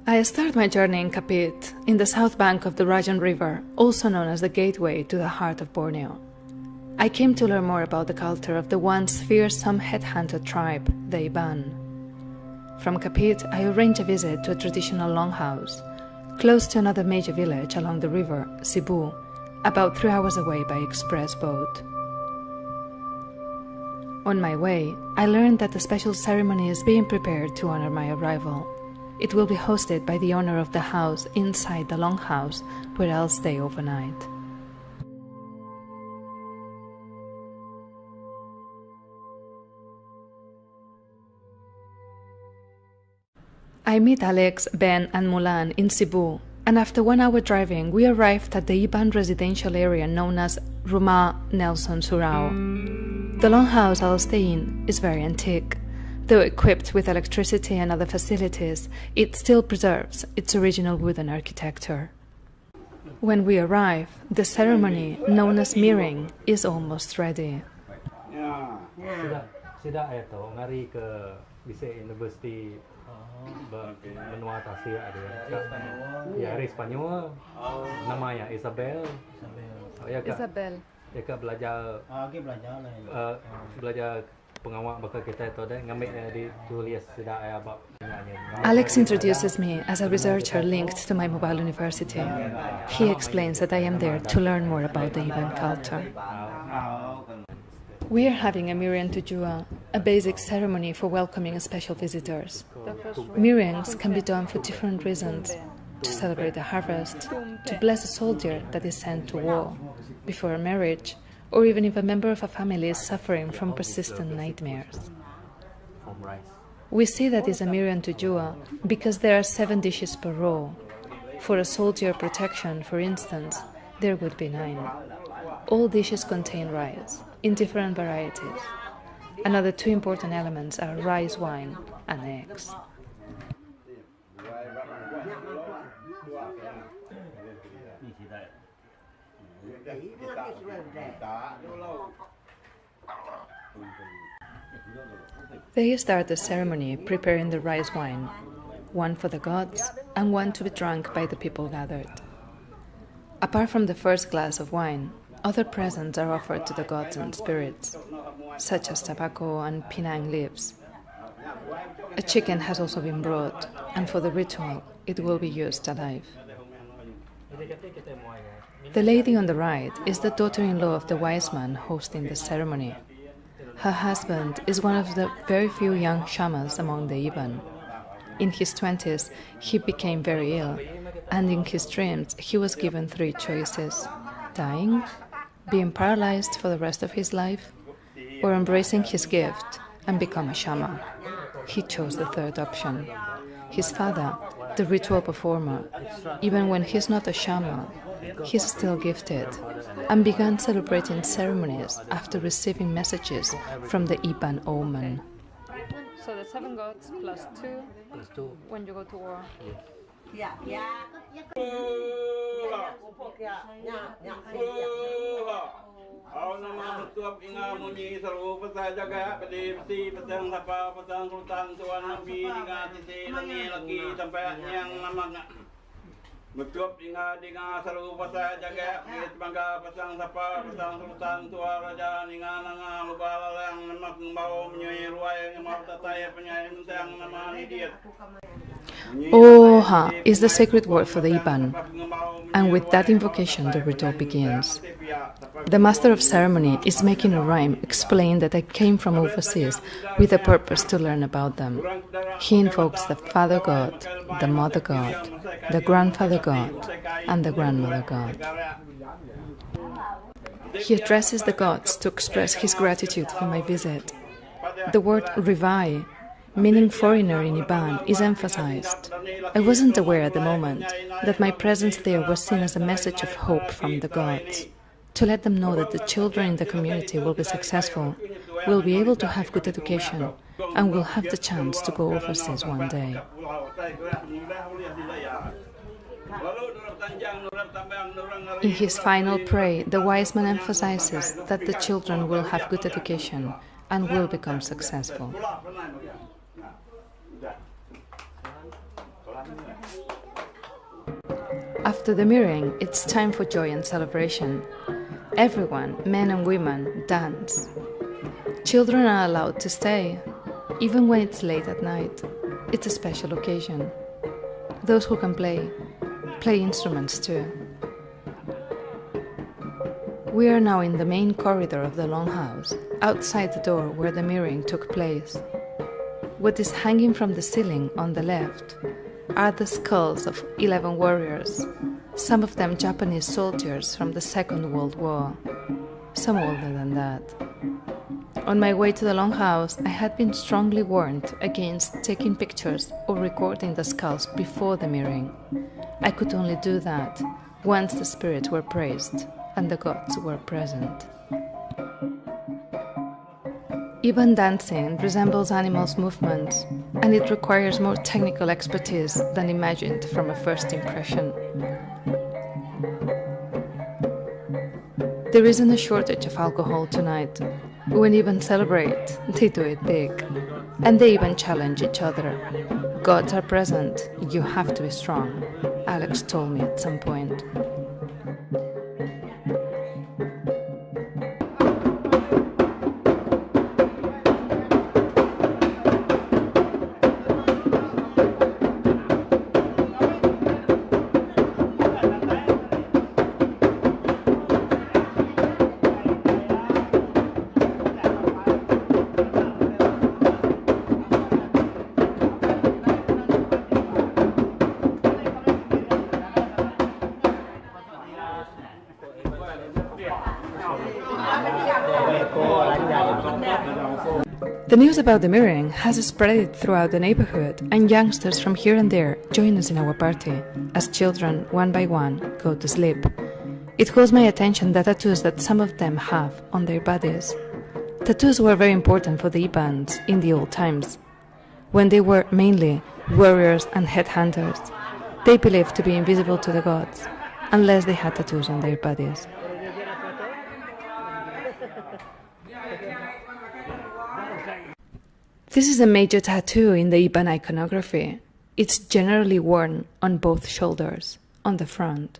I start my journey in Kapit, in the south bank of the Rajan River, also known as the gateway to the heart of Borneo. I came to learn more about the culture of the once fearsome headhunter tribe, the Iban. From Kapit, I arrange a visit to a traditional longhouse, close to another major village along the river, Cebu, about 3 hours away by express boat. On my way, I learned that a special ceremony is being prepared to honor my arrival. It will be hosted by the owner of the house inside the longhouse, where I'll stay overnight. I meet Alex, Ben, and Mulan in Cebu, and after 1 hour driving, we arrived at the Iban residential area known as Rumah Nelson Surau. The longhouse I'll stay in is very antique. Though equipped with electricity and other facilities, it still preserves its original wooden architecture. When we arrive, the ceremony, known as mirroring, is almost ready. Sudah itu mari ke bisa university benua Asia ada ya dari Spanyol namanya Isabel. Isabel. Ya ke belajar belajar pengawal bakal kita itu ada ngambil ditulis sudah apa. Alex introduces me as a researcher linked to my mobile university. He explains that I am there to learn more about the Iban culture. We are having a Miriam Tujua, a basic ceremony for welcoming special visitors. Mirrings can be done for different reasons: to celebrate the harvest, to bless a soldier that is sent to war, before a marriage, or even if a member of a family is suffering from persistent nightmares. We see that it's a Miriam Tujua because there are 7 dishes per row. For a soldier protection, for instance, there would be 9. All dishes contain rice, in different varieties. Another 2 important elements are rice wine and eggs. They start the ceremony preparing the rice wine, one for the gods and one to be drunk by the people gathered. Apart from the first glass of wine, other presents are offered to the gods and spirits, such as tobacco and pinang leaves. A chicken has also been brought, and for the ritual, it will be used alive. The lady on the right is the daughter-in-law of the wise man hosting the ceremony. Her husband is one of the very few young shamans among the Iban. In his 20s, he became very ill, and in his dreams, he was given 3 choices: dying, being paralyzed for the rest of his life, or embracing his gift and become a shaman. He chose the 3rd option. His father, the ritual performer, even when he's not a shaman, he's still gifted, and began celebrating ceremonies after receiving messages from the Iban omen. So the 7 gods plus 2 when you go to war. Betup inga dinga saru pasa jaga bit bangga pasang sapa pasang sultan tua raja ninga nanga lubala lang namak mau menyai ruai mau tataya penyai mentang nama idiot. Oha is the sacred word for the Iban, and with that invocation the ritual begins. The master of ceremony is making a rhyme explaining that I came from overseas with a purpose to learn about them. He invokes the father god, the mother god, the grandfather god, and the grandmother god. He addresses the gods to express his gratitude for my visit. The word rivai, meaning foreigner in Iban, is emphasized. I wasn't aware at the moment that my presence there was seen as a message of hope from the gods, to let them know that the children in the community will be successful, will be able to have good education, and will have the chance to go overseas one day. In his final prayer, the wise man emphasizes that the children will have good education and will become successful. After the mirroring, it's time for joy and celebration. Everyone, men and women, dance. Children are allowed to stay, even when it's late at night. It's a special occasion. Those who can play instruments too. We are now in the main corridor of the longhouse, outside the door where the mirroring took place. What is hanging from the ceiling on the left are the skulls of 11 warriors, some of them Japanese soldiers from the Second World War, some older than that. On my way to the longhouse, I had been strongly warned against taking pictures or recording the skulls before the mirroring. I could only do that once the spirits were praised and the gods were present. Iban dancing resembles animals' movements, and it requires more technical expertise than imagined from a first impression. There isn't a shortage of alcohol tonight. When Iban celebrate, they do it big. And they even challenge each other. Gods are present, you have to be strong, Alex told me at some point. The news about the mirroring has spread throughout the neighborhood, and youngsters from here and there join us in our party, as children, one by one, go to sleep. It calls my attention the tattoos that some of them have on their bodies. Tattoos were very important for the Ibans in the old times, when they were mainly warriors and headhunters. They believed to be invisible to the gods, unless they had tattoos on their bodies. This is a major tattoo in the Iban iconography. It's generally worn on both shoulders, on the front.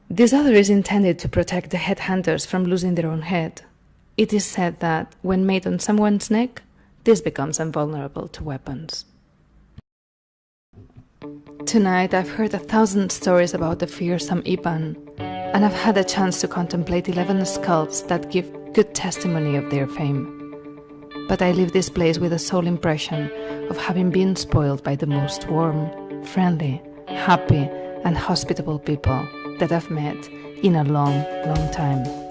This other is intended to protect the headhunters from losing their own head. It is said that, when made on someone's neck, this becomes invulnerable to weapons. Tonight I've heard 1,000 stories about the fearsome Iban, and I've had a chance to contemplate 11 sculpts that give good testimony of their fame. But I leave this place with a sole impression of having been spoiled by the most warm, friendly, happy, and hospitable people that I've met in a long, long time.